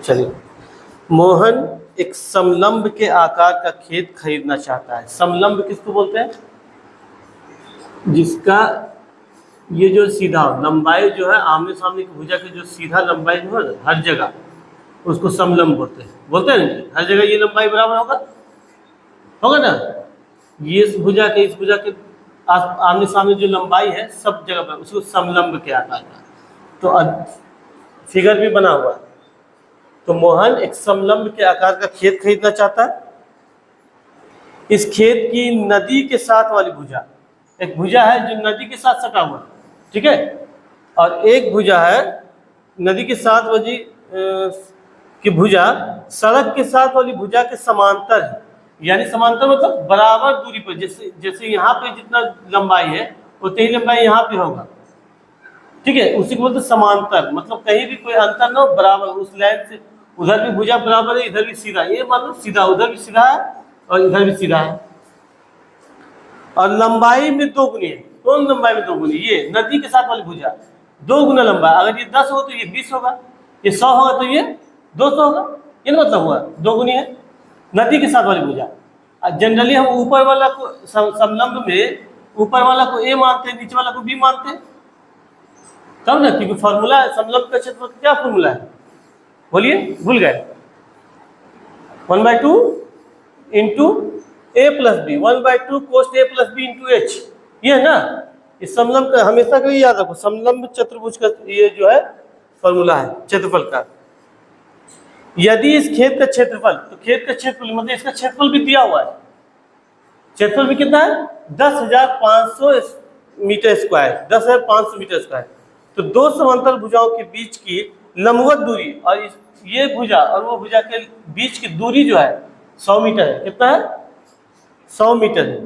चलिए, मोहन एक समलंब के आकार का खेत खरीदना चाहता है। समलंब किसको बोलते हैं? जिसका ये जो सीधा लंबाई जो है आमने सामने की भुजा की जो सीधा लंबाई जो है हर जगह, उसको समलंब बोलते हैं। बोलते हैं ना, हर जगह ये लंबाई बराबर होगा, होगा ना। ये इस भुजा के आमने सामने जो लंबाई है सब जगह पर, उसको समलंब के आकार का। तो फिगर भी बना हुआ है। तो मोहन एक समलंब के आकार का खेत खरीदना चाहता है। इस खेत की नदी के साथ वाली भुजा, एक भुजा है जो नदी के साथ सटा हुआ है, ठीक है, और एक भुजा है नदी के साथ वाली की भुजा सड़क के साथ वाली भुजा के समांतर है। यानी समांतर मतलब बराबर दूरी पर, जैसे जैसे यहाँ पे जितना लंबाई है उतनी ही लंबाई यहाँ पे होगा, ठीक है। उसी को बोलते समांतर, मतलब कहीं भी कोई अंतर ना हो, बराबर उस लाइन से। उधर भी भुजा बराबर है, इधर भी सीधा, ये मान लो सीधा, उधर भी सीधा है और इधर भी सीधा है, और लंबाई में दो गुनी है। कौन लंबाई में दो गुनी? ये नदी के साथ वाली भुजा दो गुना लंबा। अगर ये 10 हो तो ये 20 होगा, ये 100 होगा तो ये 200 होगा। ये ना मतलब हुआ दो गुनी है नदी के साथ वाली भुजा। जनरली हम ऊपर वाला को समलंब में ऊपर वाला को ए मानते हैं, नीचे वाला को बी मानते हैं, तब ना, क्योंकि फॉर्मूला समलंब का क्षेत्रफल क्या फॉर्मूला है? बोलिए, भूल गए? 1/2 इंटू ए प्लस बी, 1/2 कोस्ट ए प्लस बी इंटू एच, ये है ना। इस समलंब का हमेशा के लिए याद रखो, समलंब चतुर्भुज का ये जो है फॉर्मूला है क्षेत्रफल का। यदि इस खेत का क्षेत्रफल, तो खेत का क्षेत्रफल मतलब इसका क्षेत्रफल भी दिया हुआ है। क्षेत्रफल भी कितना है? 10,500 मीटर स्क्वायर, 10,500 मीटर स्क्वायर। तो दो समांतर भुजाओं के बीच की लंबवत दूरी, और ये भुजा और वो भुजा के बीच की दूरी जो है 100 मीटर है। कितना है? 100 मीटर है।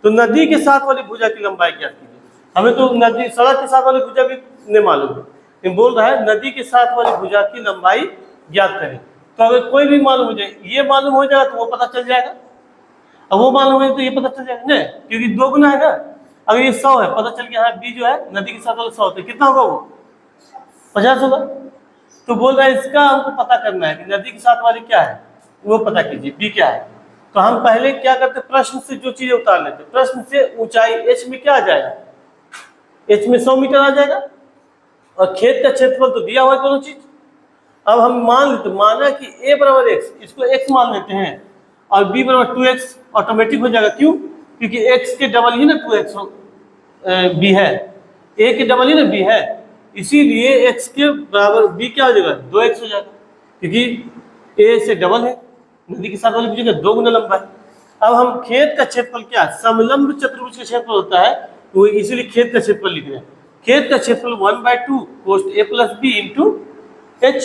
तो नदी के साथ वाली भुजा की लंबाई क्या कीजिए? हमें तो नदी सड़क के साथ वाली भुजा भी नहीं मालूम है, लेकिन बोल रहा है नदी के साथ वाली भुजा की लंबाई ज्ञात करें। तो अगर कोई भी मालूम हो जाए, ये मालूम हो जाएगा तो वो पता चल जाएगा, अब वो मालूम है तो ये पता चल जाएगा ना, क्योंकि दो गुना है ना। अगर ये 100 है, पता चल गया हाँ बी जो है नदी के साथ वाला 100 होता है, कितना होगा वो? 50 होगा। तो बोल रहा है इसका हमको पता करना है कि नदी के साथ वाली क्या है, वो पता कीजिए बी क्या है। तो हम पहले क्या करते, प्रश्न से जो चीजें उतार लेते। प्रश्न से ऊंचाई एच में क्या आ जाएगा? एच में 100 मीटर आ जाएगा, और खेत का क्षेत्रफल तो दिया हुआ है दोनों चीज। अब हम मान लेते, माना कि a बराबर x, इसको x मान लेते हैं, और b बराबर 2x ऑटोमेटिक हो जाएगा। क्यों? क्योंकि x के डबल ही ना 2x b है, a के डबल ही ना b है, इसीलिए x के बराबर b क्या हो जाएगा? 2x हो जाएगा, क्योंकि a से डबल है, नदी के साथ वाली भुजा का 2 गुना लंबा है। अब हम खेत का क्षेत्रफल क्या है, समलंब चतुर्भुज का क्षेत्रफल होता है, तो इसीलिए खेत का क्षेत्रफल लिख रहे हैं। खेत का क्षेत्रफल 1/2 कोस्ट a plus B into H,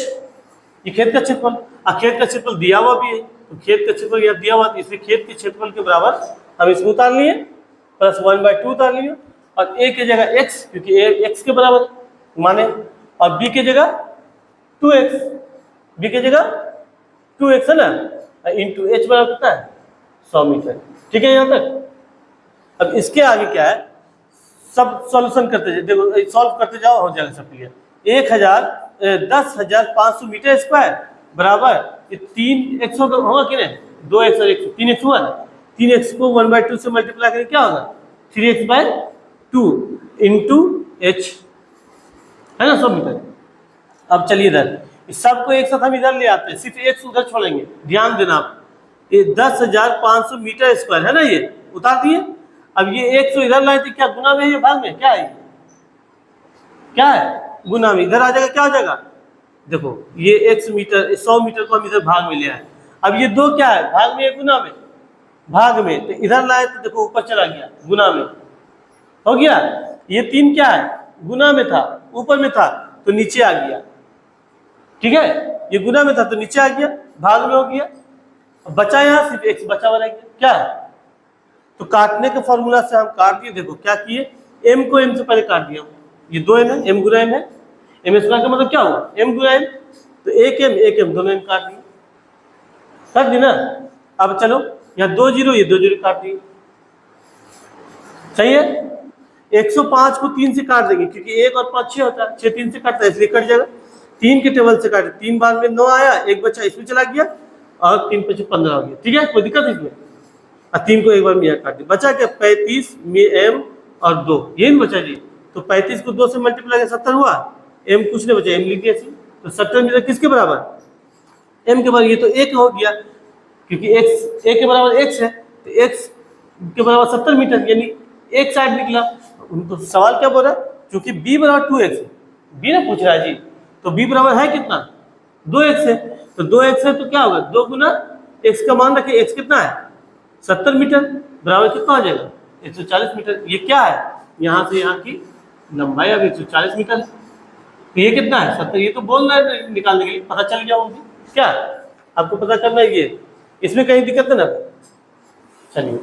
ये खेत का क्षेत्रफल। और खेत का क्षेत्रफल दिया हुआ भी है, तो खेत का क्षेत्रफल यहाँ दिया हुआ, इसलिए खेत के क्षेत्रफल के बराबर हम इसको उतार लिए, प्लस 1/2 उतार लिए, और a की जगह x, क्योंकि a x के बराबर माने, और b की जगह 2x, b की जगह 2x है ना, इंटू h बराबर कितना है? 100 मीटर। ठीक है यहाँ तक। अब इसके आगे क्या है, सब सॉल्यूशन करते जाओ, देखो सॉल्व करते जाओ, हो जाएगा सब क्लियर। 10,500 मीटर स्क्वायर बराबर 3x होगा कि नहीं? 2x और 1 3x हुआ ना, 3x को 1/2 से मल्टीप्लाई करें क्या होगा? 3x/2 इंटू h, है ना 100 मीटर। अब चलिए इधर इस सबको एक साथ हम इधर ले आते हैं, सिर्फ x उधर छोड़ेंगे, ध्यान देना आप। ये 10,500 मीटर स्क्वायर है ना, ये उतार दिए। अब ये 100 इधर लाए थे, क्या गुना में है, भाग में क्या है? क्या है? गुना में। इधर आ जाएगा, क्या हो जाएगा? देखो ये x मीटर, 100 मीटर को हम इधर भाग में ले आए। अब ये 2 क्या है, भाग में है गुना में? भाग में। तो इधर लाए तो देखो ऊपर चला गया, गुना में हो गया। ये 3 क्या है, गुना में था, ऊपर में था तो नीचे आ गया, ठीक है। ये गुना में था तो नीचे आ गया, भाग में हो गया। बचा यहाँ सिर्फ x बचा हुआ रह गया, क्या है? तो काटने के फॉर्मूला से हम काट दिए। देखो क्या किए, m को m से पहले काट दिया, ये 2m है, m गुना m है, m स्क्वायर का मतलब क्या हुआ? m गुना m, तो 1m दोनों m काट दिए, काट दी ना। अब चलो यहाँ 2 0, ये 2 0 काट दिए, सही है। 105 को 3 से काट देंगे, क्योंकि 1 और 5 6 होता है, 6 3 से काटता है, इसलिए कट जाएगा। 3 के टेबल से काटे, 3 बार में 9 आया, एक बच्चा इसमें चला गया और 3 × 5 = 15 हो गया। ठीक है, कोई दिक्कत है इसमें? और 3 को एक बार में यहाँ काट दिया, बचा क्या 35 में m और 2, ये नहीं बचा जी। तो 35 को 2 से मल्टीप्लाई किया 70 हुआ, m कुछ नहीं बचा, m लिख दिया ऐसे। तो 70 मीटर किसके बराबर? m के बराबर। ये तो a हो गया क्योंकि x a के बराबर x है, तो x के बराबर 70 मीटर, यानी एक साइड निकला। उनको सवाल क्या बोल रहा है? क्योंकि b बराबर 2x है, b ना पूछ रहा है जी, तो b बराबर है कितना? 2x है, तो 2x है तो क्या होगा 2 गुना x का मान रखिए, x कितना है 70 मीटर, बराबर कितना हो जाएगा 140 मीटर। ये क्या है? यहाँ से यहाँ की लंबाई अब 140 मीटर है, तो ये कितना है 70। ये तो बोल रहा है निकालने के लिए, पता चल गया होगी क्या? आपको पता करना है ये, इसमें कहीं दिक्कत है ना? चलिए